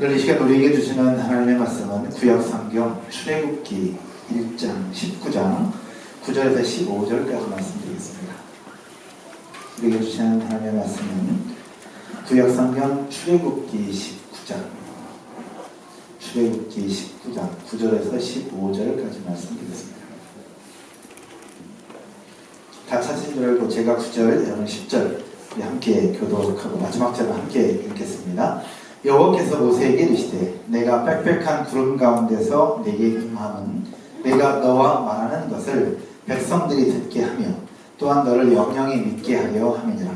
오늘 이 시간 우리에게 주시는 하나님의 말씀은 구약성경 출애굽기 1장 19장 9절에서 15절까지 말씀드리겠습니다. 우리에게 주시는 하나님의 말씀은 구약성경 출애굽기 19장 9절에서 15절까지 말씀드리겠습니다. 다 찾으신 줄 알고 제가 9절, 여러분 10절 우리 함께 교독하고 마지막 절을 함께 읽겠습니다. 여호와께서 모세에게 이르시되 내가 빽빽한 구름 가운데서 내게 임함은 내가 너와 말하는 것을 백성들이 듣게 하며 또한 너를 영영히 믿게 하려 함이니라.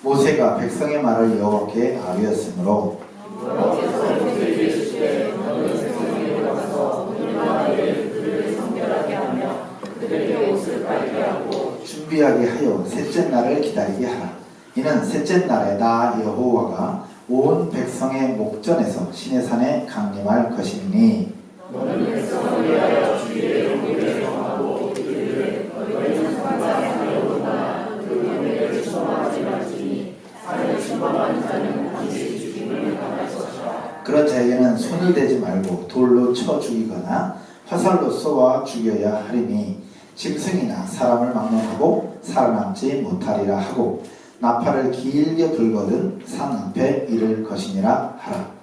모세가 백성의 말을 여호와께 아뢰었으므로 여호와께서 모세에게 이르시되 너는 백성에게 가서 오늘과 내일 그들을 성결하게 하며 그들에게 옷을 빨게 하고 준비하게 하여 셋째 날을 기다리게 하라. 이는 셋째 날에 나 여호와가 온 백성의 목전에서 시내산에 강림할 것이니 너는 백성을 위하여 주의 영광을 정하고 이르되 너희는 산자에 하려거나 그 영예를 침범하지 말지니 산을 침범하는 자는 반드시 죽임을 당할 것이라. 그런 자에게는 손을 대지 말고 돌로 쳐 죽이거나 화살로 쏘아 죽여야 하리니 짐승이나 사람을 막론하고 살아남지 못하리라 하고 나팔을 길게 불거든 산 앞에 이를 것이니라 하라.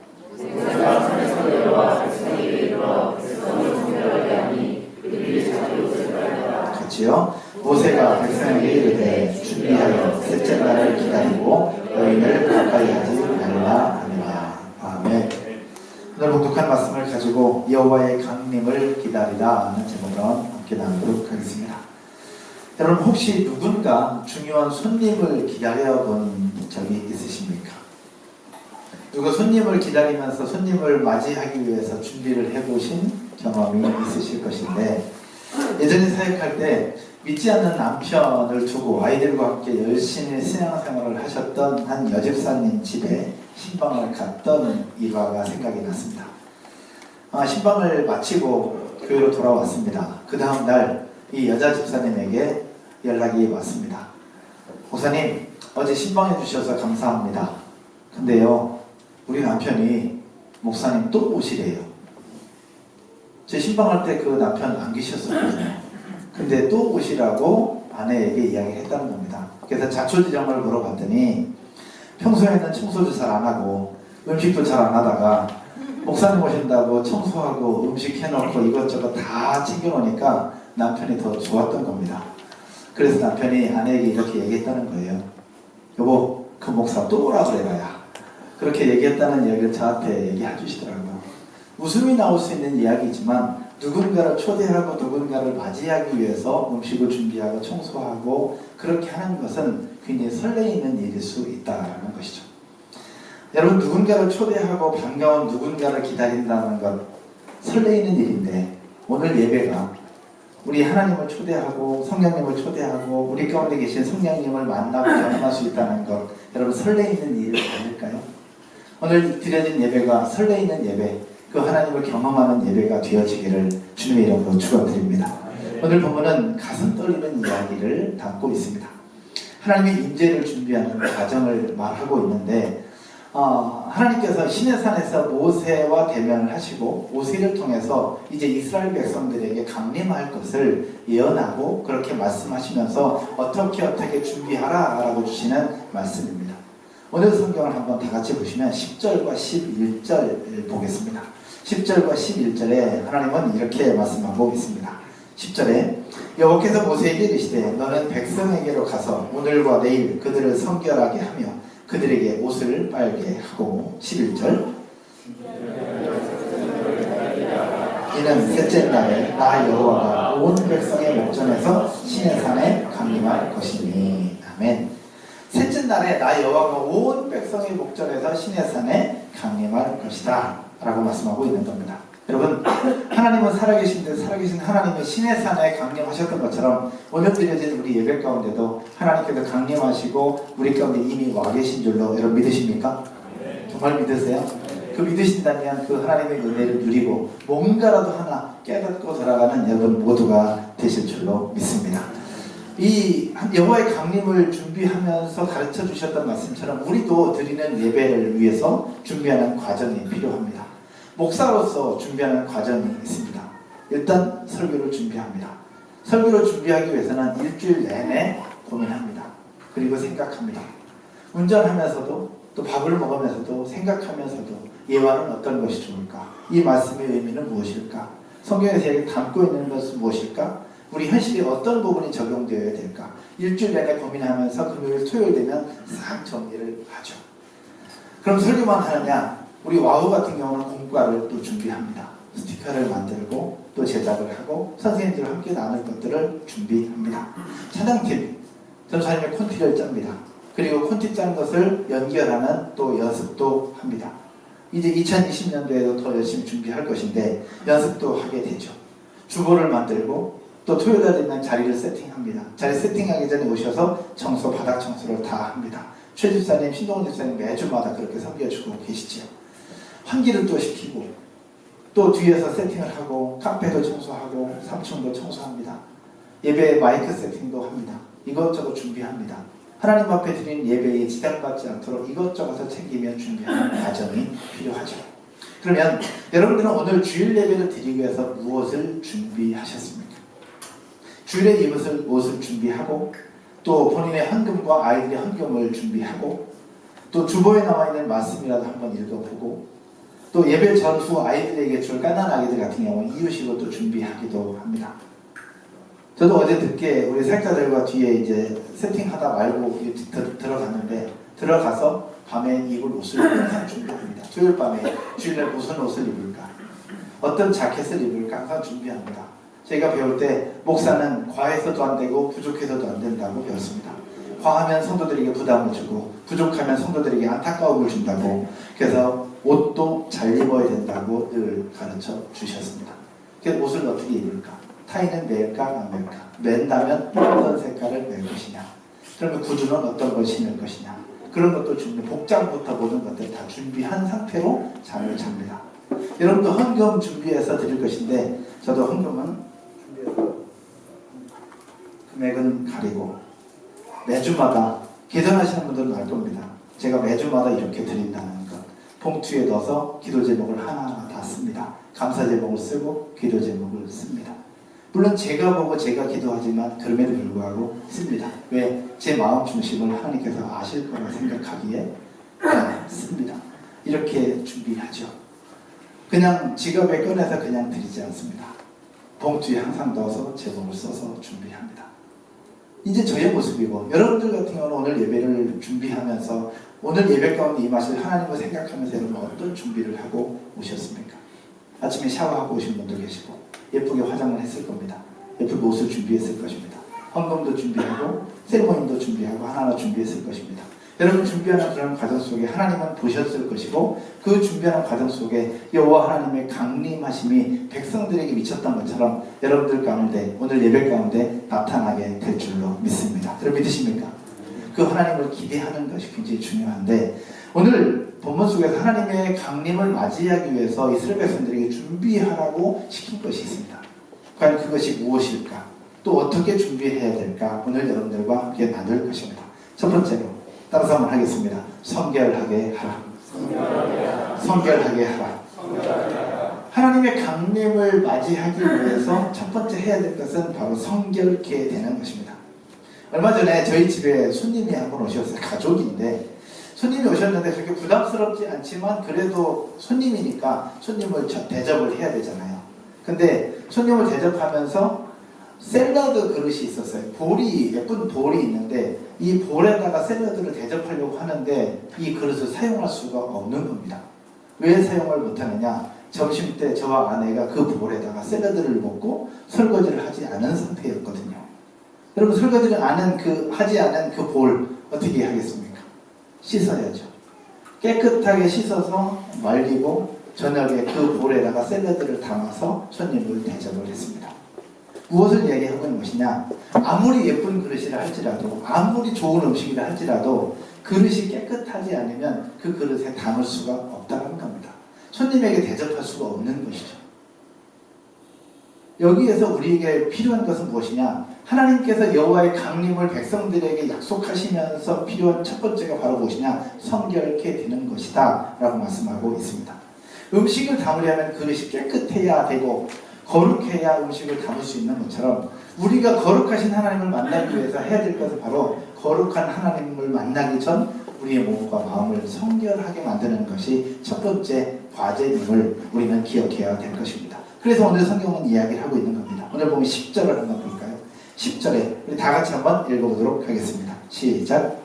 그렇지요. 모세가 백성에게 이르되 준비하여 셋째 날을 기다리고 너희를 가까이 하지 말라 하니라. 아멘. 오늘 독특한 말씀을 가지고 여호와의 강림을 기다리라 하는 제목으로 함께 나누도록 하겠습니다. 여러분 혹시 누군가 중요한 손님을 기다려본 적이 있으십니까? 누가 손님을 기다리면서 손님을 맞이하기 위해서 준비를 해보신 경험이 있으실 것인데 예전에 사역할 때 믿지 않는 남편을 두고 아이들과 함께 열심히 신앙생활을 하셨던 한 여집사님 집에 신방을 갔던 일화가 생각이 났습니다. 신방을 마치고 교회로 돌아왔습니다. 그 다음 날 이 여자 집사님에게 연락이 왔습니다. 목사님, 어제 신방해 주셔서 감사합니다. 근데요, 우리 남편이 목사님 또 오시래요. 제 신방할 때 그 남편 안 계셨었거든요. 근데 또 오시라고 아내에게 이야기를 했다는 겁니다. 그래서 자초지종을 물어봤더니 평소에는 청소도 잘 안 하고 음식도 잘 안 하다가 목사님 오신다고 청소하고 음식 해놓고 이것저것 다 챙겨놓으니까 남편이 더 좋았던 겁니다. 그래서 남편이 아내에게 이렇게 얘기했다는 거예요. 여보, 그 목사 또 오라 그래봐야. 그렇게 얘기했다는 이야기를 저한테 얘기해 주시더라고요. 웃음이 나올 수 있는 이야기지만 누군가를 초대하고 누군가를 맞이하기 위해서 음식을 준비하고 청소하고 그렇게 하는 것은 굉장히 설레이는 일일 수 있다는 것이죠. 여러분, 누군가를 초대하고 반가운 누군가를 기다린다는 것 설레이는 일인데 오늘 예배가 우리 하나님을 초대하고 성령님을 초대하고 우리 가운데 계신 성령님을 만나고 경험할 수 있다는 것 여러분 설레이는 일 아닐까요? 오늘 드려진 예배가 설레이는 예배, 그 하나님을 경험하는 예배가 되어지기를 주님의 이름으로 축원드립니다. 오늘 본문은 가슴 떨리는 이야기를 담고 있습니다. 하나님의 임재를 준비하는 과정을 말하고 있는데 하나님께서 시내산에서 모세와 대면을 하시고 모세를 통해서 이제 이스라엘 백성들에게 강림할 것을 예언하고 그렇게 말씀하시면서 어떻게 준비하라 라고 주시는 말씀입니다. 오늘 성경을 한번 다 같이 보시면 10절과 11절 보겠습니다. 10절과 11절에 하나님은 이렇게 말씀하고 있습니다. 10절에 여호와께서 모세에게 이르시되 너는 백성에게로 가서 오늘과 내일 그들을 성결하게 하며 그들에게 옷을 빨게 하고 11절 이는 셋째 날에 나 여호와가 온 백성의 목전에서 시내산에 강림할 것이니. 아멘. 셋째 날에 나 여호와가 온 백성의 목전에서 시내산에 강림할 것이다 라고 말씀하고 있는 겁니다. 여러분, 하나님은 살아계신데 살아계신 하나님은 시내산에 강림하셨던 것처럼 오늘 드려진 우리 예배 가운데도 하나님께서 강림하시고 우리 가운데 이미 와 계신 줄로 여러분 믿으십니까? 네. 정말 믿으세요? 네. 그 믿으신다면 그 하나님의 은혜를 누리고 뭔가라도 하나 깨닫고 돌아가는 여러분 모두가 되실 줄로 믿습니다. 이 여호와의 강림을 준비하면서 가르쳐 주셨던 말씀처럼 우리도 드리는 예배를 위해서 준비하는 과정이 필요합니다. 목사로서 준비하는 과정이 있습니다. 일단 설교를 준비합니다. 설교를 준비하기 위해서는 일주일 내내 고민합니다. 그리고 생각합니다. 운전하면서도 또 밥을 먹으면서도 생각하면서도 예화는 어떤 것이 좋을까? 이 말씀의 의미는 무엇일까? 성경에서 이렇게 담고 있는 것은 무엇일까? 우리 현실에 어떤 부분이 적용되어야 될까? 일주일 내내 고민하면서 금요일, 토요일 되면 싹 정리를 하죠. 그럼 설교만 하느냐? 우리 와우 같은 경우는 공과를 또 준비합니다. 스티커를 만들고 또 제작을 하고 선생님들과 함께 나눌 것들을 준비합니다. 찬양팀, 전사님의 콘티를 짭니다. 그리고 콘티 짠 것을 연결하는 또 연습도 합니다. 이제 2020년도에도 더 열심히 준비할 것인데 연습도 하게 되죠. 주보를 만들고 또 토요일에 되면 자리를 세팅합니다. 자리 세팅하기 전에 오셔서 청소, 바닥 청소를 다 합니다. 최 집사님, 신동훈 집사님 매주마다 그렇게 섬겨주고 계시지요. 환기를 또 시키고 또 뒤에서 세팅을 하고 카페도 청소하고 3층도 청소합니다. 예배 마이크 세팅도 합니다. 이것저것 준비합니다. 하나님 앞에 드린 예배에 지장받지 않도록 이것저것을 챙기며 준비하는 과정이 필요하죠. 그러면 여러분들은 오늘 주일 예배를 드리기 위해서 무엇을 준비하셨습니까? 주일에 입을 옷을 준비하고 또 본인의 헌금과 아이들의 헌금을 준비하고 또 주보에 나와 있는 말씀이라도 한번 읽어보고 또 예배 전후 아이들에게 줄 까난 아이들 같은 경우는 이유식을 또 준비하기도 합니다. 저도 어제 늦게 우리 사역자들과 뒤에 이제 세팅하다 말고 들어갔는데 들어가서 밤에 입을 옷을 항상 준비합니다. 토요일 밤에 주일날 무슨 옷을 입을까? 어떤 자켓을 입을까? 항상 준비합니다. 제가 배울 때 목사는 과해서도 안 되고 부족해서도 안 된다고 배웠습니다. 과하면 성도들에게 부담을 주고 부족하면 성도들에게 안타까움을 준다고 그래서 옷도 잘 입어야 된다고 늘 가르쳐 주셨습니다. 그래서 옷을 어떻게 입을까? 타이는 멜까 안 멜까? 맨다면 어떤 색깔을 멜 것이냐? 그러면 구두는 어떤 걸 신을 것이냐? 그런 것도 준비, 복장부터 모든 것들 다 준비한 상태로 잠을 잡니다. 여러분도 헌금 준비해서 드릴 것인데 저도 헌금은 준비해서 금액은 가리고 매주마다 계산하시는 분들은 알 겁니다. 제가 매주마다 이렇게 드린다는 것. 봉투에 넣어서 기도 제목을 하나하나 다 씁니다. 감사 제목을 쓰고 기도 제목을 씁니다. 물론 제가 보고 제가 기도하지만 그럼에도 불구하고 씁니다. 왜? 제 마음 중심을 하나님께서 아실 거라 생각하기에 씁니다. 이렇게 준비하죠. 그냥 지갑에 꺼내서 그냥 드리지 않습니다. 봉투에 항상 넣어서 제목을 써서 준비합니다. 이제 저의 모습이고 여러분들 같은 경우는 오늘 예배를 준비하면서 오늘 예배 가운데 임하실 하나님을 생각하면서 여러분 어떤 준비를 하고 오셨습니까? 아침에 샤워하고 오신 분도 계시고 예쁘게 화장을 했을 겁니다. 예쁘게 옷을 준비했을 것입니다. 헌금도 준비하고 세리머니도 준비하고 하나하나 준비했을 것입니다. 여러분 준비하는 그런 과정 속에 하나님은 보셨을 것이고 그 준비하는 과정 속에 여호와 하나님의 강림하심이 백성들에게 미쳤던 것처럼 여러분들 가운데 오늘 예배 가운데 나타나게 될 줄로 믿습니다. 여러분 믿으십니까? 그 하나님을 기대하는 것이 굉장히 중요한데 오늘 본문 속에서 하나님의 강림을 맞이하기 위해서 이스라엘 백성들에게 준비하라고 시킨 것이 있습니다. 과연 그것이 무엇일까? 또 어떻게 준비해야 될까? 오늘 여러분들과 함께 나눌 것입니다. 첫 번째로 따라서 한번 하겠습니다. 성결하게 하라. 성결하게 하라. 하나님의 강림을 맞이하기 위해서 첫 번째 해야 될 것은 바로 성결케 되는 것입니다. 얼마 전에 저희 집에 손님이 한 분 오셨어요. 가족인데 손님이 오셨는데 그렇게 부담스럽지 않지만 그래도 손님이니까 손님을 대접을 해야 되잖아요. 근데 손님을 대접하면서 샐러드 그릇이 있었어요. 볼이 예쁜 볼이 있는데 이 볼에다가 샐러드를 대접하려고 하는데 이 그릇을 사용할 수가 없는 겁니다. 왜 사용을 못하느냐? 점심 때 저와 아내가 그 볼에다가 샐러드를 먹고 설거지를 하지 않은 상태였거든요. 여러분 설거지를 하지 않은 그 볼 어떻게 하겠습니까? 씻어야죠. 깨끗하게 씻어서 말리고 저녁에 그 볼에다가 샐러드를 담아서 손님을 대접을 했습니다. 무엇을 이야기하고 있는 것이냐? 아무리 예쁜 그릇이라 할지라도 아무리 좋은 음식이라 할지라도 그릇이 깨끗하지 않으면 그 그릇에 담을 수가 없다는 겁니다. 손님에게 대접할 수가 없는 것이죠. 여기에서 우리에게 필요한 것은 무엇이냐? 하나님께서 여호와의 강림을 백성들에게 약속하시면서 필요한 첫 번째가 바로 무엇이냐? 성결케 되는 것이다 라고 말씀하고 있습니다. 음식을 담으려면 그릇이 깨끗해야 되고 거룩해야 음식을 담을 수 있는 것처럼 우리가 거룩하신 하나님을 만나기 위해서 해야 될 것은 바로 거룩한 하나님을 만나기 전 우리의 몸과 마음을 성결하게 만드는 것이 첫 번째 과제임을 우리는 기억해야 될 것입니다. 그래서 오늘 성경은 이야기를 하고 있는 겁니다. 오늘 보면 10절을 한번 볼까요? 10절에 우리 다 같이 한번 읽어보도록 하겠습니다. 시작.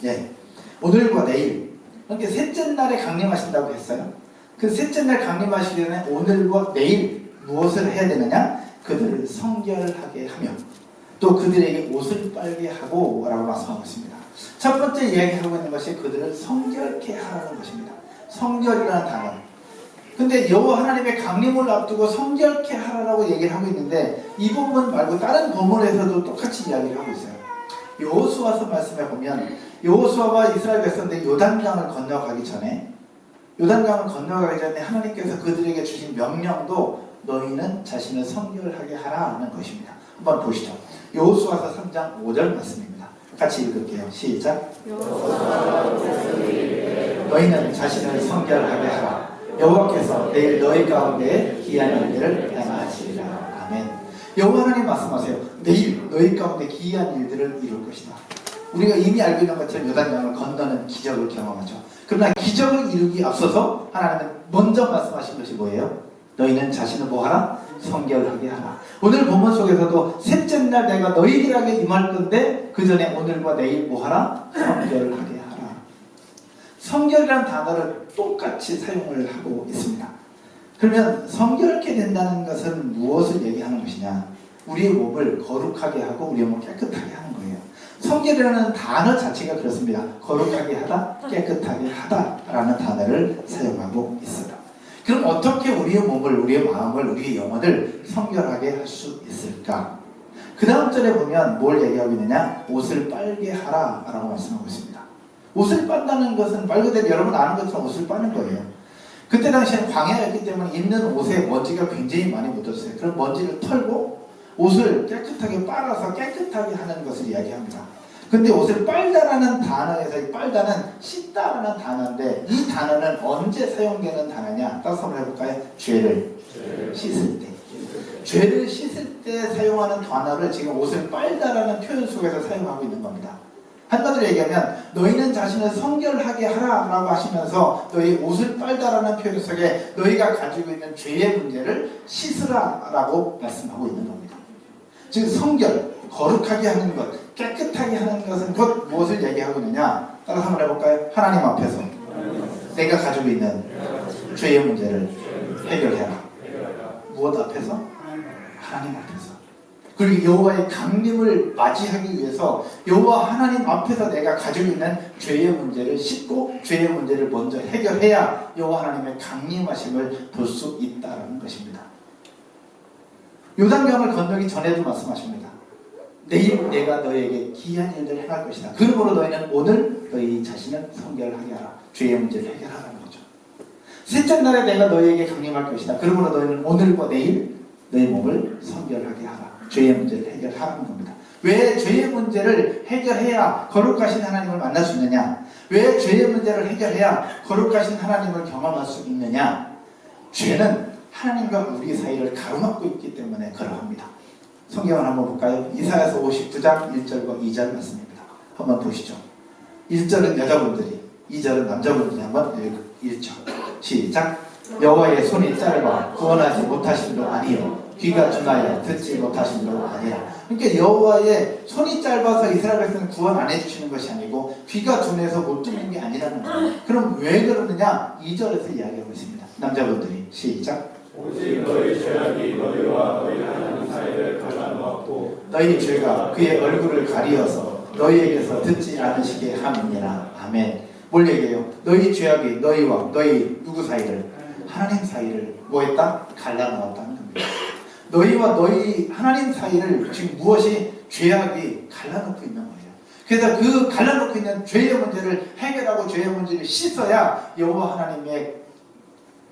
예, 오늘과 내일, 그러니까 셋째 날에 강림하신다고 했어요. 그 셋째 날 강림하시기 전에 오늘과 내일 무엇을 해야 되느냐? 그들을 성결하게 하며 또 그들에게 옷을 빨게 하고 라고 말씀하고 있습니다. 첫 번째 이야기하고 있는 것이 그들을 성결케 하라는 것입니다. 성결이라는 단어. 근데 여호와 하나님의 강림을 앞두고 성결케 하라고 얘기를 하고 있는데 이 부분 말고 다른 본문에서도 똑같이 이야기를 하고 있어요. 여호수아서 말씀해 보면 여호수아와 이스라엘 백성들이 요단강을 건너가기 전에 하나님께서 그들에게 주신 명령도 너희는 자신을 성결하게 하라는 것입니다. 한번 보시죠. 여호수아서 3장 5절 말씀입니다. 같이 읽을게요. 시작. 너희는 자신을 성결하게 하라. 여호와께서 내일 너희 가운데 기이한 일들을 행하시리라. 아멘. 여호와 하나님 말씀하세요. 내일 너희 가운데 기이한 일들을 이룰 것이다. 우리가 이미 알고 있는 것처럼 요단강을 건너는 기적을 경험하죠. 그러나 기적을 이루기 앞서서 하나님은 먼저 말씀하신 것이 뭐예요? 너희는 자신을 뭐하라? 성결하게 하라. 오늘 본문 속에서도 셋째 날 내가 너희들에게 임할 건데 그 전에 오늘과 내일 뭐하라? 성결하게 하라. 성결이라는 단어를 똑같이 사용을 하고 있습니다. 그러면 성결케 된다는 것은 무엇을 얘기하는 것이냐? 우리의 몸을 거룩하게 하고 우리의 몸을 깨끗하게 하는 거예요. 성결이라는 단어 자체가 그렇습니다. 거룩하게 하다, 깨끗하게 하다라는 단어를 사용하고 있어요. 그럼 어떻게 우리의 몸을, 우리의 마음을, 우리의 영혼을 성결하게 할 수 있을까? 그 다음 절에 보면 뭘 얘기하고 있느냐? 옷을 빨게 하라 라고 말씀하고 있습니다. 옷을 빤다는 것은 말 그대로 여러분 아는 것처럼 옷을 빠는 거예요. 그때 당시에는 광야였기 때문에 입는 옷에 먼지가 굉장히 많이 묻었어요. 그럼 먼지를 털고 옷을 깨끗하게 빨아서 깨끗하게 하는 것을 이야기합니다. 근데 옷을 빨다라는 단어에서 이 빨다는 씻다라는 단어인데 이 단어는 언제 사용되는 단어냐? 따라서 한번 해볼까요? 죄를 씻을 때. 죄를 씻을 때 사용하는 단어를 지금 옷을 빨다라는 표현 속에서 사용하고 있는 겁니다. 한마디로 얘기하면 너희는 자신을 성결하게 하라라고 하시면서 너희 옷을 빨다라는 표현 속에 너희가 가지고 있는 죄의 문제를 씻으라라고 말씀하고 있는 겁니다. 즉 성결, 거룩하게 하는 것, 깨끗하게 하는 것은 곧 무엇을 얘기하고 있느냐? 따라서 한번 해볼까요? 하나님 앞에서 내가 가지고 있는 죄의 문제를 해결해라. 무엇 앞에서? 하나님 앞에서. 그리고 여호와의 강림을 맞이하기 위해서 여호와 하나님 앞에서 내가 가지고 있는 죄의 문제를 씻고 죄의 문제를 먼저 해결해야 여호와 하나님의 강림하심을 볼 수 있다는 것입니다. 요단강을 건너기 전에도 말씀하십니다. 내일 내가 너희에게 기이한 일들을 행할 것이다. 그러므로 너희는 오늘 너희 자신을 성결하게 하라. 죄의 문제를 해결하라는 거죠. 셋째 날에 내가 너희에게 강림할 것이다. 그러므로 너희는 오늘과 내일 너희 몸을 성결하게 하라. 죄의 문제를 해결하라는 겁니다. 왜 죄의 문제를 해결해야 거룩하신 하나님을 만날 수 있느냐? 왜 죄의 문제를 해결해야 거룩하신 하나님을 경험할 수 있느냐? 죄는 하나님과 우리 사이를 가로막고 있기 때문에 그러합니다. 성경을 한번 볼까요? 이사야서 59장 1절과 2절 말씀입니다. 한번 보시죠. 1절은 여자분들이, 2절은 남자분들이 한번 읽죠. 시작. 여호와의 손이 짧아 구원하지 못하신 분 아니요 귀가 둔하여 듣지 못하신 분 아니라. 그러니까 여호와의 손이 짧아서 이스라엘 백성은 구원 안 해주시는 것이 아니고 귀가 둔해서 못 듣는 게 아니라는 거예요. 그럼 왜 그러느냐? 2절에서 이야기하고 있습니다. 남자분들이 시작. 오직 너희 죄악이 너희와 너희 하나님 사이를 갈라놓았고 너희 죄가 그의 얼굴을 가리어서 너희에게서 듣지 않으시게 함이니라. 아멘. 뭘 얘기해요? 너희 죄악이 너희와 너희 누구 사이를? 하나님 사이를 뭐 했다? 갈라놓았다는 겁니다. 너희와 너희 하나님 사이를 지금 무엇이 죄악이 갈라놓고 있는 거예요. 그래서 그 갈라놓고 있는 죄의 문제를 해결하고 죄의 문제를 씻어야 여호와 하나님의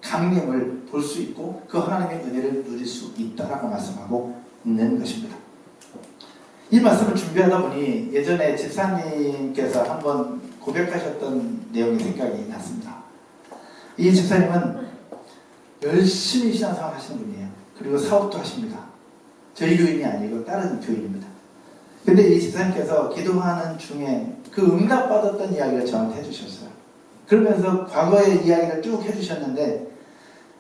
강림을 볼 수 있고 그 하나님의 은혜를 누릴 수 있다라고 말씀하고 있는 것입니다. 이 말씀을 준비하다 보니 예전에 집사님께서 한번 고백하셨던 내용이 생각이 났습니다. 이 집사님은 열심히 신앙생활 하시는 분이에요. 그리고 사업도 하십니다. 저희 교인이 아니고 다른 교인입니다. 근데 이 집사님께서 기도하는 중에 그 응답받았던 이야기를 저한테 해주셨어요. 그러면서 과거의 이야기를 쭉 해주셨는데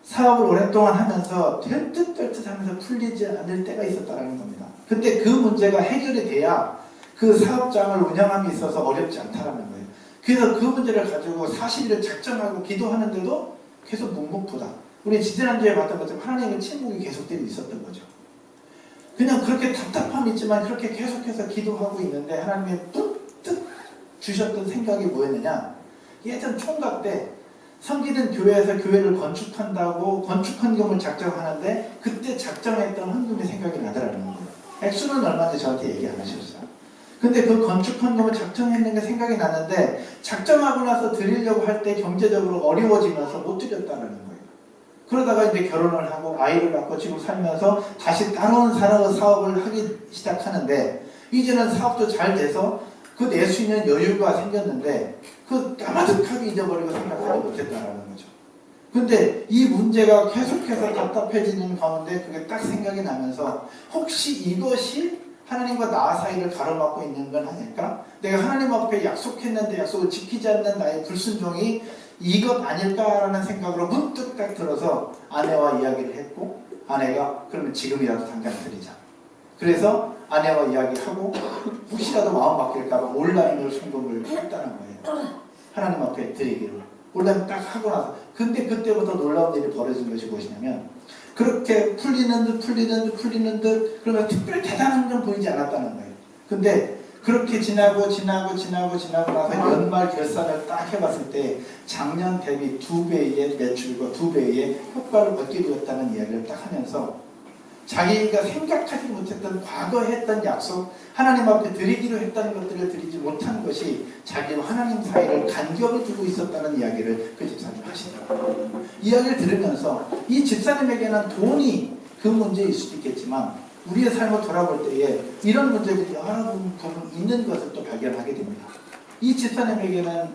사업을 오랫동안 하면서 될 듯 될 듯 하면서 풀리지 않을 때가 있었다는 겁니다. 근데 그 문제가 해결이 돼야 그 사업장을 운영함에 있어서 어렵지 않다라는 거예요. 그래서 그 문제를 가지고 40일을 작정하고 기도하는데도 계속 묵묵부답. 우리 지지난주에 봤던 것처럼 하나님의 침묵이 계속되어 있었던 거죠. 그냥 그렇게 답답함이 있지만 그렇게 계속해서 기도하고 있는데 하나님이 문득 주셨던 생각이 뭐였느냐. 예전 총각 때 섬기던 교회에서 교회를 건축한다고 건축헌금을 작정하는데 그때 작정했던 헌금이 생각이 나더라는 거예요. 액수는 얼마인지 저한테 얘기 안 하셨어요. 근데 그 건축헌금을 작정했는 게 생각이 났는데 작정하고 나서 드리려고 할 때 경제적으로 어려워지면서 못 드렸다는 거예요. 그러다가 이제 결혼을 하고 아이를 낳고 지금 살면서 다시 다른 사업을 하기 시작하는데 이제는 사업도 잘 돼서 그 낼 수 있는 여유가 생겼는데 그 까마득하게 잊어버리고 생각하지 못했다는 거죠. 근데 이 문제가 계속해서 답답해지는 가운데 그게 딱 생각이 나면서 혹시 이것이 하나님과 나 사이를 가로막고 있는 건 아닐까? 내가 하나님 앞에 약속했는데 약속을 지키지 않는 나의 불순종이 이것 아닐까라는 생각으로 문득 딱 들어서 아내와 이야기를 했고 아내가 그러면 지금이라도 당장 드리자. 그래서 아내와 이야기하고 혹시라도 마음 바뀔까 봐 온라인으로 송금을 했다는 거예요. 하나님 앞에 드리기로. 온라인 딱 하고 나서 근데 그때부터 놀라운 일이 벌어진 것이 무엇이냐면 그렇게 풀리는 듯 그러면 특별히 대단한 건 보이지 않았다는 거예요. 근데 그렇게 지나고 나서 연말 결산을 딱 해봤을 때 작년 대비 2배의 매출과 2배의 효과를 얻게 되었다는 이야기를 딱 하면서 자기가 생각하지 못했던 과거에 했던 약속, 하나님 앞에 드리기로 했던 것들을 드리지 못한 것이 자기와 하나님 사이를 간격을 두고 있었다는 이야기를 그 집사님 하시더라고요. 이야기를 들으면서 이 집사님에게는 돈이 그 문제일 수도 있겠지만 우리의 삶을 돌아볼 때에 이런 문제들이 여러 부분 있는 것을 또 발견하게 됩니다. 이 집사님에게는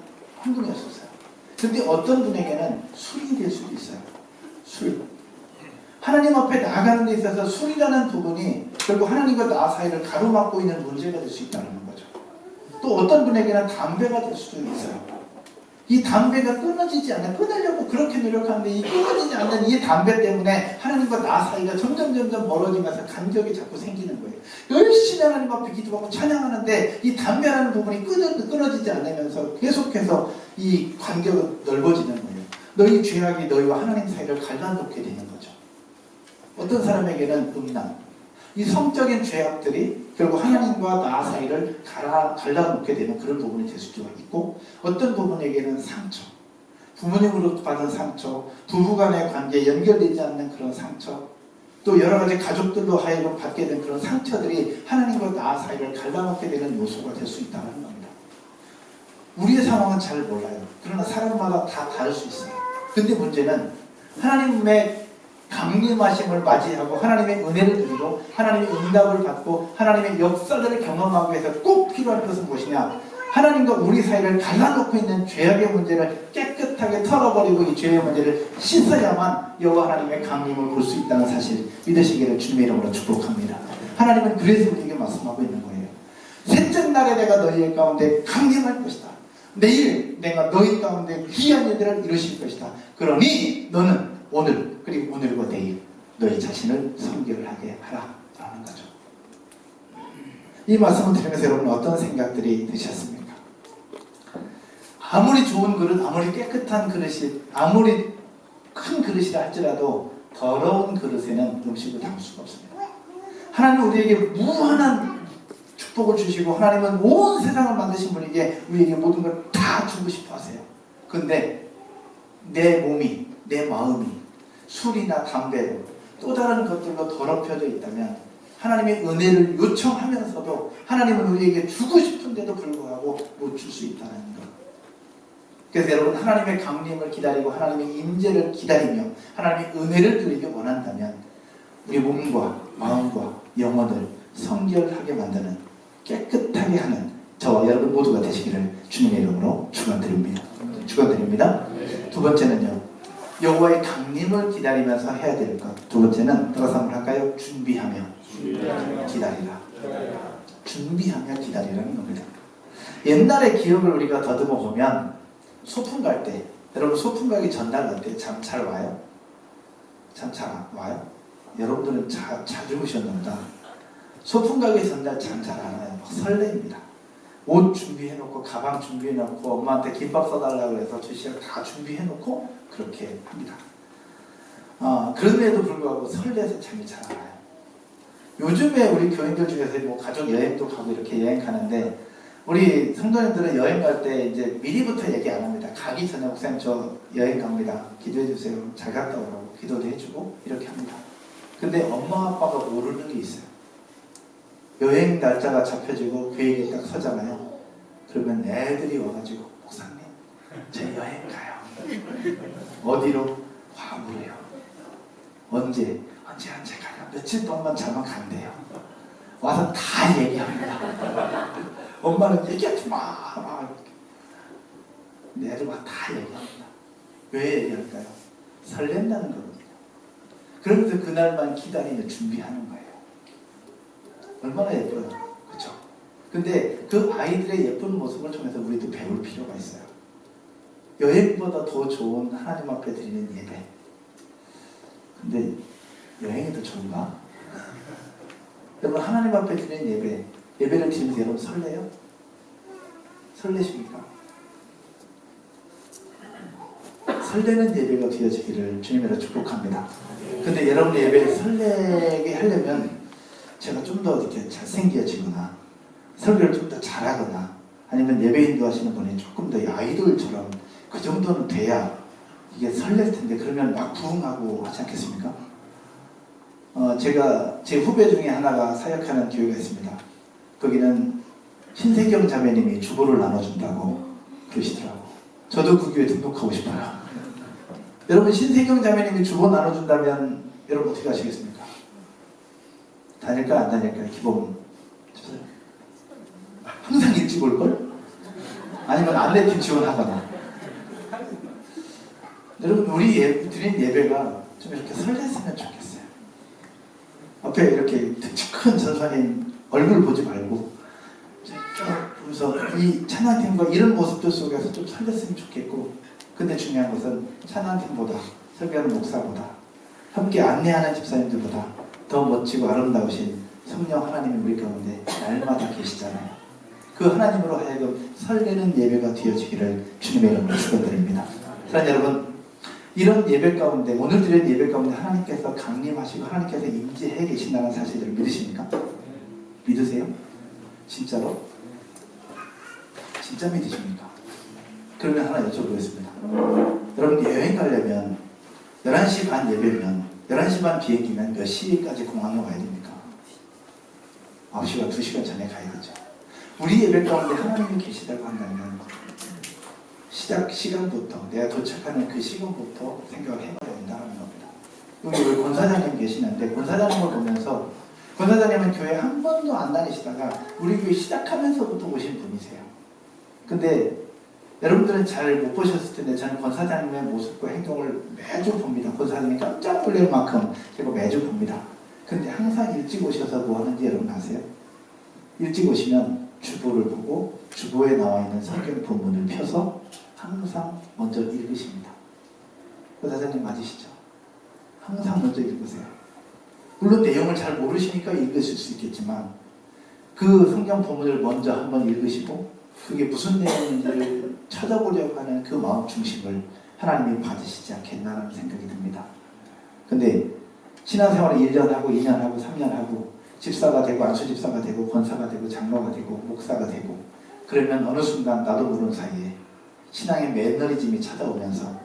헌금이었었어요. 근데 어떤 분에게는 술이 될 수도 있어요. 술. 하나님 앞에 나아가는 데 있어서 술이라는 부분이 결국 하나님과 나 사이를 가로막고 있는 문제가 될 수 있다는 거죠. 또 어떤 분에게는 담배가 될 수도 있어요. 이 담배가 끊어지지 않는, 끊으려고 그렇게 노력하는데 이 끊어지지 않는 이 담배 때문에 하나님과 나 사이가 점점 멀어지면서 간격이 자꾸 생기는 거예요. 열심히 하나님 앞에 기도하고 찬양하는데 이 담배라는 부분이 끊어지지 않으면서 계속해서 이 간격은 넓어지는 거예요. 너희 죄악이 너희와 하나님 사이를 갈라놓게 되는 거죠. 어떤 사람에게는 음란, 이 성적인 죄악들이 결국 하나님과 나 사이를 갈라놓게 되는 그런 부분이 될 수도 있고 어떤 부분에게는 상처, 부모님으로 받은 상처, 부부간의 관계에 연결되지 않는 그런 상처, 또 여러 가지 가족들로 하여금 받게 된 그런 상처들이 하나님과 나 사이를 갈라놓게 되는 요소가 될 수 있다는 겁니다. 우리의 상황은 잘 몰라요. 그러나 사람마다 다 다를 수 있어요. 근데 문제는 하나님의 강림하심을 맞이하고 하나님의 은혜를 누리고 하나님의 응답을 받고 하나님의 역사들을 경험하기 위해서 꼭 필요한 것은 무엇이냐? 하나님과 우리 사이를 갈라놓고 있는 죄악의 문제를 깨끗하게 털어버리고 이 죄의 문제를 씻어야만 여호와 하나님의 강림을 볼 수 있다는 사실 믿으시기를 주님의 이름으로 축복합니다. 하나님은 그래서 우리에게 말씀하고 있는 거예요. 셋째 날에 내가 너희 가운데 강림할 것이다. 내일 내가 너희 가운데 귀한 일들을 이루실 것이다. 그러니 너는 오늘 그리고 오늘과 내일 너희 자신을 성결을 하게 하라 라는 거죠. 이 말씀을 들으면서 여러분 어떤 생각들이 드셨습니까? 아무리 좋은 그릇, 아무리 깨끗한 그릇이, 아무리 큰 그릇이라 할지라도 더러운 그릇에는 음식을 담을 수가 없습니다. 하나님 우리에게 무한한 축복을 주시고 하나님은 온 세상을 만드신 분에게 우리에게 모든 걸 다 주고 싶어 하세요. 근데 내 몸이, 내 마음이 술이나 담배로 또 다른 것들로 더럽혀져 있다면 하나님의 은혜를 요청하면서도 하나님은 우리에게 주고 싶은데도 불구하고 못 줄 수 있다는 것. 그래서 여러분 하나님의 강림을 기다리고 하나님의 임재를 기다리며 하나님의 은혜를 누리기 원한다면 우리 몸과 마음과 영혼을 성결하게 만드는 깨끗하게 하는 저와 여러분 모두가 되시기를 주님의 이름으로 축원드립니다. 축원드립니다. 두 번째는요. 여호와의 강림을 기다리면서 해야 될 것. 두 번째는 들어서 한번 할까요? 준비하며 기다리라. 준비하며 기다리라는 겁니다. 옛날의 기억을 우리가 더듬어 보면 소풍 갈 때, 여러분 소풍 가기 전날 어때? 잠 잘 와요? 잠 잘 와요? 여러분들은 잘 주무셨나 보다. 소풍 가기 전날 잠 잘 안 와요. 막 설레입니다. 옷 준비해놓고 가방 준비해놓고 엄마한테 김밥 써달라고 해서 주시를 다 준비해놓고 그렇게 합니다. 그런데도 불구하고 설레서 잠이 잘 안 와요. 요즘에 우리 교인들 중에서 뭐 가족 여행도 가고 이렇게 여행 가는데 우리 성도님들은 여행 갈 때 이제 미리부터 얘기 안 합니다. 가기 전에 목사님 저 여행 갑니다. 기도해 주세요. 잘 갔다 오라고 기도도 해주고 이렇게 합니다. 근데 엄마 아빠가 모르는 게 있어요. 여행 날짜가 잡혀지고 계획이 딱 서잖아요. 그러면 애들이 와가지고 목사님 저 여행 가요. 어디로? 과거로요. 언제 가요. 며칠 동안만 자면 간대요. 와서 다 얘기합니다. 엄마는 얘기하지 마. 근데 애들 와서 다 얘기합니다. 왜 얘기할까요? 설렌다는 거거든요. 그러면서 그날만 기다리며 준비하는 거예요. 얼마나 예뻐요. 그렇죠? 근데 그 아이들의 예쁜 모습을 통해서 우리도 배울 필요가 있어요. 여행보다 더 좋은 하나님 앞에 드리는 예배. 근데 여행이 더 좋은가? 여러분 하나님 앞에 드리는 예배를 드리면서 여러분 설레요? 설레십니까? 설레는 예배가 되어지기를 주님으로 축복합니다. 근데 여러분의 예배를 설레게 하려면 제가 좀 더 이렇게 잘생겨지거나 설교를 좀 더 잘하거나 아니면 예배 인도하시는 분이 조금 더 아이돌처럼 그 정도는 돼야 이게 설렐 텐데 그러면 막 부흥하고 하지 않겠습니까? 제가 제 후배 중에 하나가 사역하는 교회가 있습니다. 거기는 신세경 자매님이 주보를 나눠준다고 그러시더라고. 저도 그 교회 등록하고 싶어요. 여러분 신세경 자매님이 주보 나눠준다면 여러분 어떻게 하시겠습니까? 다닐까 안 다닐까 기본 항상 일찍 올걸? 아니면 안내팀 지원하거나. 여러분 우리 드린 예배가 좀 이렇게 설렜으면 좋겠어요. 앞에 이렇게 큰 전사님 얼굴 보지 말고 쭉 보면서 이 찬양팀과 이런 모습들 속에서 좀 설렜으면 좋겠고, 근데 중요한 것은 찬양팀보다 설교하는 목사보다 함께 안내하는 집사님들보다 더 멋지고 아름다우신 성령 하나님이 우리 가운데 날마다 계시잖아요. 그 하나님으로 하여금 설레는 예배가 되어지기를 주님의 이름으로 축원드립니다. 사랑하는 여러분, 이런 예배 가운데, 오늘 드린 예배 가운데 하나님께서 강림하시고 하나님께서 임재해 계신다는 사실을 믿으십니까? 믿으세요? 진짜로? 진짜 믿으십니까? 그러면 하나 여쭤보겠습니다. 여러분 여행 가려면 11시 반 예배면 11시 반 비행기면 몇 시까지 공항에 와야 됩니까? 9시간, 2시간 전에 가야겠죠. 우리 예배 가운데 하나님이 계시다고 한다면 시작 시간부터, 내가 도착하는 그 시간부터 생각을 해봐야 된다는 겁니다. 여기 우리 권사장님 계시는데 권사장님을 보면서, 권사장님은 교회 한 번도 안 다니시다가 우리 교회 시작하면서부터 오신 분이세요. 근데 여러분들은 잘 못 보셨을 텐데 저는 권사장님의 모습과 행동을 매주 봅니다. 권사장님이 깜짝 놀랄 만큼 제가 매주 봅니다. 근데 항상 일찍 오셔서 뭐 하는지 여러분 아세요? 일찍 오시면 주보를 보고 주보에 나와 있는 성경 본문을 펴서 항상 먼저 읽으십니다. 권사장님 맞으시죠? 항상 먼저 읽으세요. 물론 내용을 잘 모르시니까 읽으실 수 있겠지만 그 성경 본문을 먼저 한번 읽으시고 그게 무슨 내용인지를 찾아보려고 하는 그 마음 중심을 하나님이 받으시지 않겠나라는 생각이 듭니다. 근데 신앙생활을 1년 하고 2년 하고 3년 하고 집사가 되고 안수집사가 되고 권사가 되고 장로가 되고 목사가 되고 그러면 어느 순간 나도 모르는 사이에 신앙의 매너리즘이 찾아오면서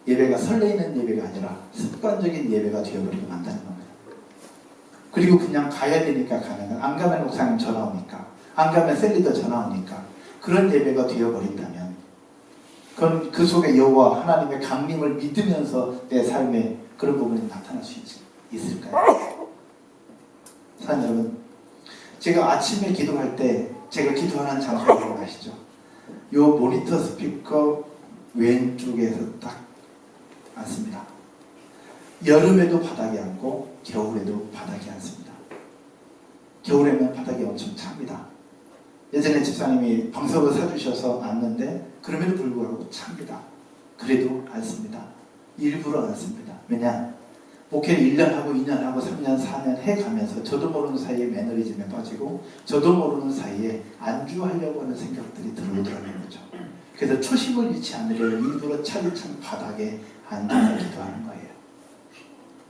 예배가 설레이는 예배가 아니라 습관적인 예배가 되어버리고 만다는 겁니다. 그리고 그냥 가야 되니까 가는 건, 안 가면 목사님 전화 오니까, 안 가면 셀리더 전화 오니까, 그런 예배가 되어버린다면 그건 그 속에 여호와 하나님의 강림을 믿으면서 내 삶에 그런 부분이 나타날 수 있을까요? 사랑하는 여러분, 제가 아침에 기도할 때 제가 기도하는 장소를 아시죠? 요 모니터 스피커 왼쪽에서 딱 앉습니다. 여름에도 바닥에 앉고 겨울에도 바닥에 앉습니다. 겨울에는 바닥이 엄청 찹니다. 예전에 집사님이 방석을 사주셔서 앉는데 그럼에도 불구하고 찹니다. 그래도 앉습니다. 일부러 앉습니다. 왜냐? 목회를 1년 하고 2년 하고 3년 4년 해가면서 저도 모르는 사이에 매너리즘에 빠지고 저도 모르는 사이에 안주하려고 하는 생각들이 들어오더라는 거죠. 그래서 초심을 잃지 않으려고 일부러 차디찬 바닥에 앉아서 기도하는 거예요.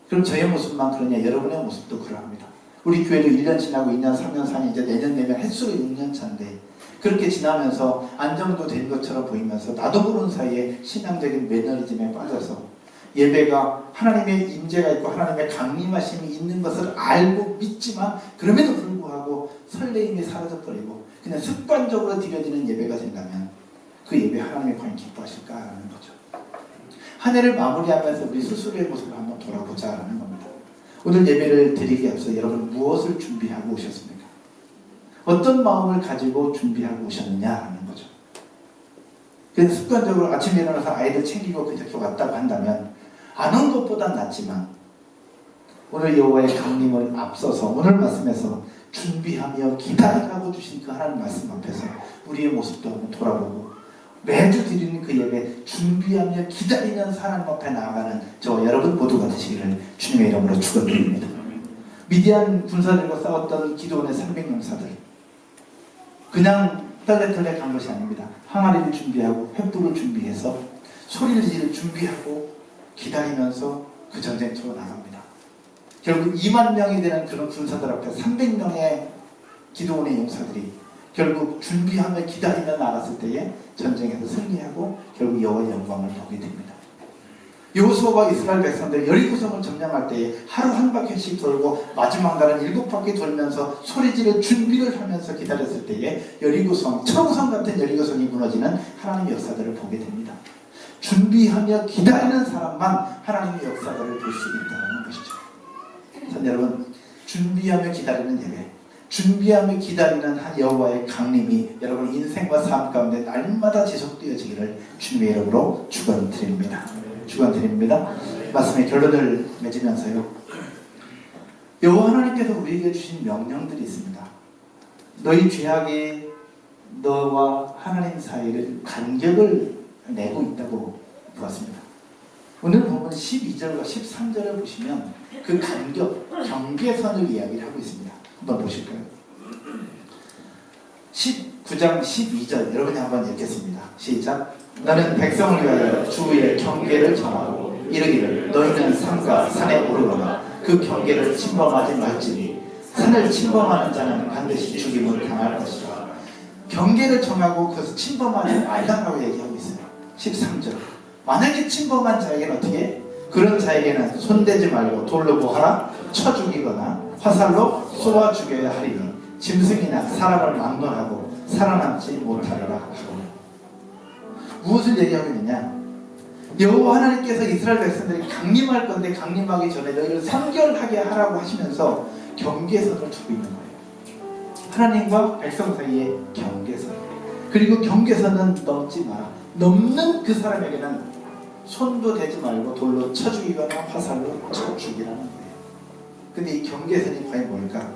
그럼 저의 모습만 그러냐? 여러분의 모습도 그러합니다. 우리 교회도 1년 지나고 2년, 3년, 4년, 이제 내년 되면 횟수로 6년 차인데 그렇게 지나면서 안정도 된 것처럼 보이면서 나도 모르는 사이에 신앙적인 매너리즘에 빠져서 예배가 하나님의 임재가 있고 하나님의 강림하심이 있는 것을 알고 믿지만 그럼에도 불구하고 설레임이 사라져버리고 그냥 습관적으로 드려지는 예배가 된다면 그 예배 하나님이 과연 기뻐하실까라는 거죠. 한 해를 마무리하면서 우리 스스로의 모습을 한번 돌아보자라는 겁니다. 오늘 예배를 드리기 앞서 여러분 무엇을 준비하고 오셨습니까? 어떤 마음을 가지고 준비하고 오셨느냐라는 거죠. 그래서 습관적으로 아침에 일어나서 아이들 챙기고 그저께 왔다고 한다면 안 온 것보단 낫지만 오늘 여호와의 강림을 앞서서 오늘 말씀에서 준비하며 기다리라고 주신 그 하나님 말씀 앞에서 우리의 모습도 한번 돌아보고 매주 드리는 그 예배 준비하며 기다리는 하나님 앞에 나아가는 저와 여러분 모두가 되시기를 주님의 이름으로 축원드립니다. 미디안 군사들과 싸웠던 기드온의 300용사들 그냥 떨레떨레 간 것이 아닙니다. 항아리를 준비하고 횃불을 준비해서 소리를 지를 준비하고 기다리면서 그 전쟁터로 나갑니다. 결국 2만 명이 되는 그런 군사들 앞에 300명의 기드온의 용사들이 결국 준비하며 기다리며 나갔을 때에 전쟁에서 승리하고 결국 여호와의 영광을 보게 됩니다. 여호수아와 이스라엘 백성들이 여리고성을 점령할 때에 하루 한 바퀴씩 돌고 마지막 날은 7바퀴 돌면서 소리지를 준비를 하면서 기다렸을 때에 여리고성, 청성 같은 여리고성이 무너지는 하나님의 역사들을 보게 됩니다. 준비하며 기다리는 사람만 하나님의 역사들을 볼 수 있다는 것이죠. 여러분, 준비하며 기다리는 예배, 준비하며 기다리는 한 여호와의 강림이 여러분 인생과 삶 가운데 날마다 지속되어지기를 주님의 이름으로 축원드립니다. 축원드립니다. 말씀의 결론을 맺으면서요. 여호와 하나님께서 우리에게 주신 명령들이 있습니다. 너희 죄악이 너와 하나님 사이를 간격을 내고 있다고 보았습니다. 오늘 보면 12절과 13절을 보시면 그 간격, 경계선을 이야기를 하고 있습니다. 한번 보실까요? 19장 12절 여러분이 한번 읽겠습니다. 시작. 너는 백성을 위하여 주의 경계를 정하고 이르기를 너희는 산과 산에 오르거나 그 경계를 침범하지 말지니 산을 침범하는 자는 반드시 죽임을 당할 것이라. 경계를 정하고 그것을 침범하지 말라고 얘기하고 있어요. 13절. 만약에 침범한 자에게는 어떻게? 그런 자에게는 손대지 말고 돌로 뭐하라? 쳐 죽이거나 화살로 쏘아 죽여야 하리니 짐승이나 사람을 막론하고 살아남지 못하리라 하고. 무엇을 얘기하고 있느냐? 여호와 하나님께서 이스라엘 백성들이 강림할 건데 강림하기 전에 너희를 선결하게 하라고 하시면서 경계선을 두고 있는 거예요. 하나님과 백성 사이의 경계선. 그리고 경계선은 넘지 마라. 넘는 그 사람에게는 손도 대지 말고 돌로 쳐 죽이거나 화살로 쳐 죽이라는 거예요. 근데 이 경계선이 과연 뭘까?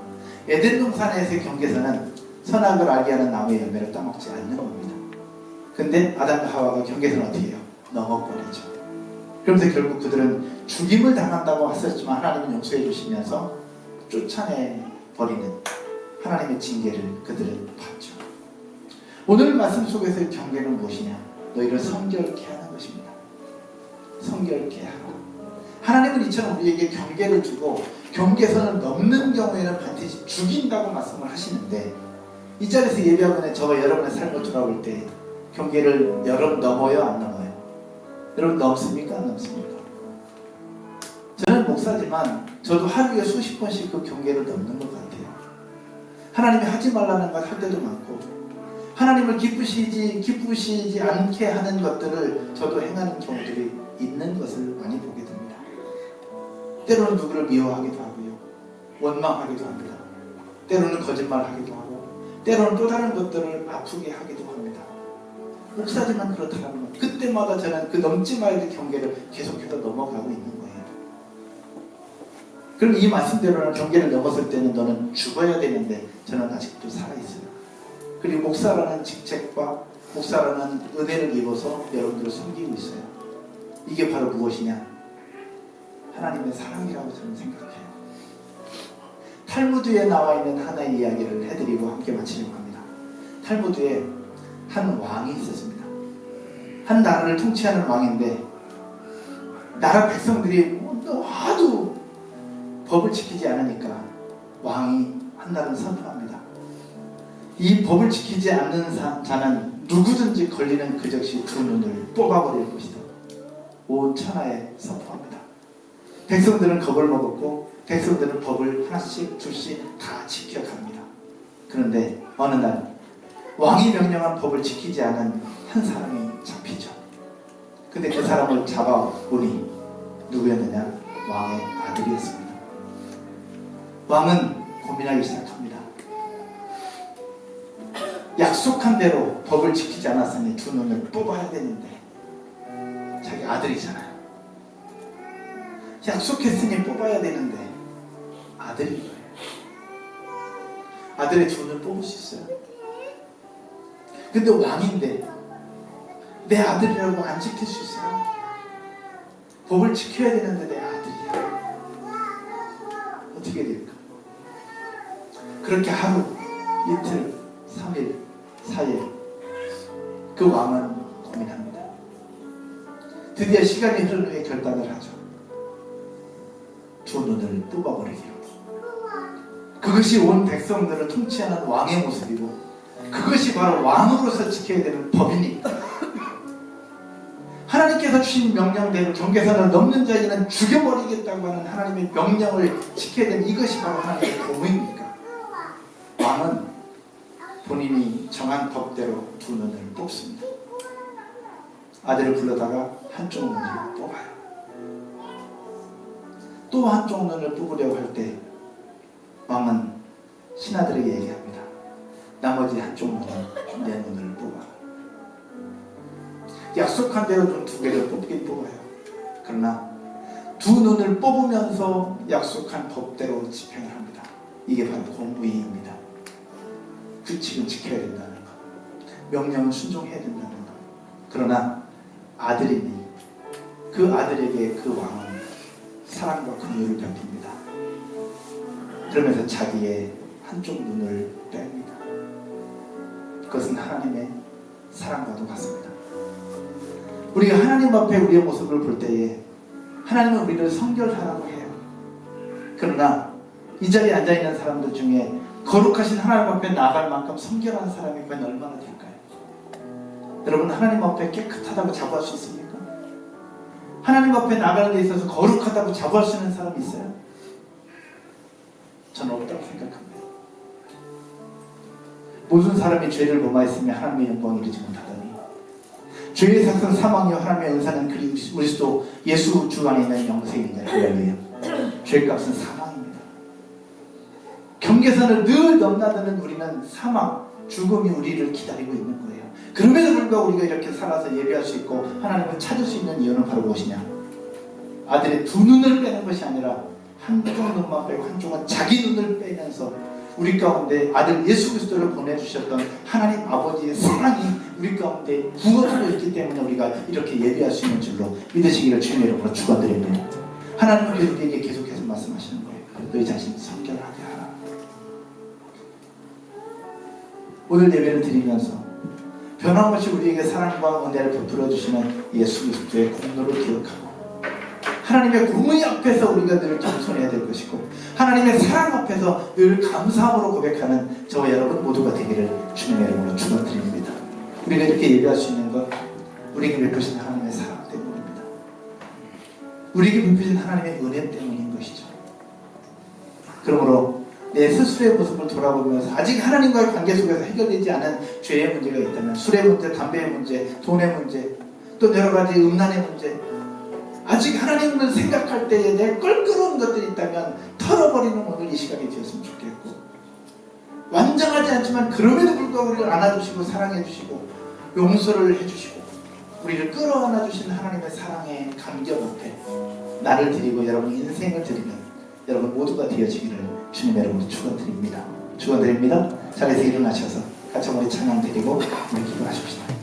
에덴 동산에서의 경계선은 선악을 알게 하는 나무의 열매를 따먹지 않는 겁니다. 근데 아담과 하와가 경계선을 어떻게 해요? 넘어버리죠. 그러면서 결국 그들은 죽임을 당한다고 하셨지만 하나님은 용서해 주시면서 쫓아내버리는 하나님의 징계를 그들은 받죠. 오늘 말씀 속에서의 경계는 무엇이냐? 너희를 성결케 하는 것입니다. 성결케 하고. 하나님은 이처럼 우리에게 경계를 주고 경계선을 넘는 경우에는 반드시 죽인다고 말씀을 하시는데 이 자리에서 예배하고 저와 여러분의 삶을 돌아올 때 경계를 여러분 넘어요? 안 넘어요? 여러분 넘습니까? 안 넘습니까? 저는 목사 목사지만 저도 하루에 수십 번씩 그 경계를 넘는 것 같아요. 하나님이 하지 말라는 것 할 때도 많고, 하나님을 기쁘시지 않게 하는 것들을 저도 행하는 경우들이 있는 것을 많이 보게 됩니다. 때로는 누구를 미워하기도 하고요, 원망하기도 합니다. 때로는 거짓말하기도 하고, 때로는 또 다른 것들을 아프게 하기도 합니다. 목사지만 그렇다는 것, 그때마다 저는 그 넘지 말의 경계를 계속해서 넘어가고 있는 거예요. 그럼 이 말씀대로는 경계를 넘었을 때는 너는 죽어야 되는데 저는 아직도 살아있어요. 그리고 목사라는 직책과 목사라는 은혜를 입어서 여러분들을 섬기고 있어요. 이게 바로 무엇이냐? 하나님의 사랑이라고 저는 생각해요. 탈무드에 나와 있는 하나의 이야기를 해드리고 함께 마치려고 합니다. 탈무드에 한 왕이 있었습니다. 한 나라를 통치하는 왕인데 나라 백성들이 하도 법을 지키지 않으니까 왕이 한 날은 선포합니다. 이 법을 지키지 않는 자는 누구든지 걸리는 그 즉시 두 눈을 뽑아버릴 것이다. 온 천하에 선포합니다. 백성들은 겁을 먹었고 백성들은 법을 하나씩 둘씩 다 지켜갑니다. 그런데 어느 날 왕이 명령한 법을 지키지 않은 한 사람이 잡히죠. 근데 그 사람을 잡아오니 누구였느냐? 왕의 아들이었습니다. 왕은 고민하기 시작합니다. 약속한 대로 법을 지키지 않았으니 두 눈을 뽑아야 되는데 자기 아들이잖아요. 약속했으니 뽑아야 되는데 아들인 거예요. 아들의 두 눈을 뽑을 수 있어요. 근데 왕인데 내 아들이라고 안 지킬 수 있어요. 법을 지켜야 되는데 내 아들이야. 어떻게 될까? 그렇게 하루, 이틀, 3일, 4일 그 왕은 고민합니다. 드디어 시간이 흐른 후에 결단을 하죠. 두 눈을 뽑아버리기로. 그것이 온 백성들을 통치하는 왕의 모습이고 그것이 바로 왕으로서 지켜야 되는 법이니까. 하나님께서 주신 명령대로 경계선을 넘는 자에게는 죽여버리겠다고 하는 하나님의 명령을 지켜야 되는 이것이 바로 하나님의 공의입니까? 왕은 본인이 정한 법대로 두 눈을 뽑습니다. 아들을 불러다가 한쪽 눈을 뽑아요. 또 한쪽 눈을 뽑으려고 할 때 왕은 신하들에게 얘기합니다. 나머지 한쪽 눈은 내 눈을 뽑아. 약속한 대로 눈 두 개를 뽑긴 뽑아요. 그러나 두 눈을 뽑으면서 약속한 법대로 집행을 합니다. 이게 바로 공의입니다. 규칙은 지켜야 된다는 것, 명령은 순종해야 된다는 것. 그러나 아들이니 그 아들에게 그 왕은 사랑과 긍휼을 베풉니다. 그러면서 자기의 한쪽 눈을 뺍니다. 그것은 하나님의 사랑과도 같습니다. 우리가 하나님 앞에 우리의 모습을 볼 때에 하나님은 우리를 성결하라고 해요. 그러나 이 자리에 앉아있는 사람들 중에 거룩하신 하나님 앞에 나아갈 만큼 성결한 사람이 과연 얼마나 될까요? 여러분, 하나님 앞에 깨끗하다고 자부할 수 있습니까? 하나님 앞에 나가는 데 있어서 거룩하다고 자부할 수 있는 사람이 있어요? 저는 없다고 생각합니다. 모든 사람이 죄를 범하였으며 하나님의 영광을 이루지 못하더니 죄의 삭은 사망이요 하나님의 은사는 그리스도 예수 주 안에 있는 영생이냐. 할렐루야. 죄값은 사망입니다. 경계선을 늘 넘나드는 우리는 사망, 죽음이 우리를 기다리고 있는 거예요. 그럼에도 불구하고 우리가 이렇게 살아서 예배할 수 있고 하나님을 찾을 수 있는 이유는 바로 무엇이냐? 아들의 두 눈을 빼는 것이 아니라 한쪽 눈만 빼고 한쪽은 자기 눈을 빼면서 우리 가운데 아들 예수 그리스도를 보내주셨던 하나님 아버지의 사랑이 우리 가운데 부어지고 있기 때문에 우리가 이렇게 예배할 수 있는 줄로 믿으시기를 주님의 이름으로 축원드립니다. 하나님은 우리에게 계속해서 말씀하시는 거예요. 너희 자신 성결하게 하라. 오늘 예배를 드리면서 변함없이 우리에게 사랑과 은혜를 베풀어 주시는 예수 그리스도의 공로를 기억하고 하나님의 공의 앞에서 우리가 늘 겸손해야 될 것이고 하나님의 사랑 앞에서 늘 감사함으로 고백하는 저와 여러분 모두가 되기를 주님의 이름으로 축원드립니다. 우리가 이렇게 예배할 수 있는 것 우리에게 베푸신 하나님의 사랑 때문입니다. 우리에게 베푸신 하나님의 은혜 때문인 것이죠. 그러므로 내 스스로의 모습을 돌아보면서 아직 하나님과의 관계 속에서 해결되지 않은 죄의 문제가 있다면, 술의 문제, 담배의 문제, 돈의 문제, 또 여러 가지 음란의 문제, 아직 하나님을 생각할 때에 내 껄끄러운 것들이 있다면 털어버리는 오늘 이 시간이 되었으면 좋겠고, 완전하지 않지만 그럼에도 불구하고 우리를 안아주시고 사랑해주시고 용서를 해주시고 우리를 끌어안아 주신 하나님의 사랑의 감격 앞에 나를 드리고 여러분 인생을 드리는 여러분 모두가 되어지기를 주님 여러분 축원드립니다. 축원드립니다. 자리에서 일어나셔서 같이 우리 찬양 드리고 우리 기도하십시다.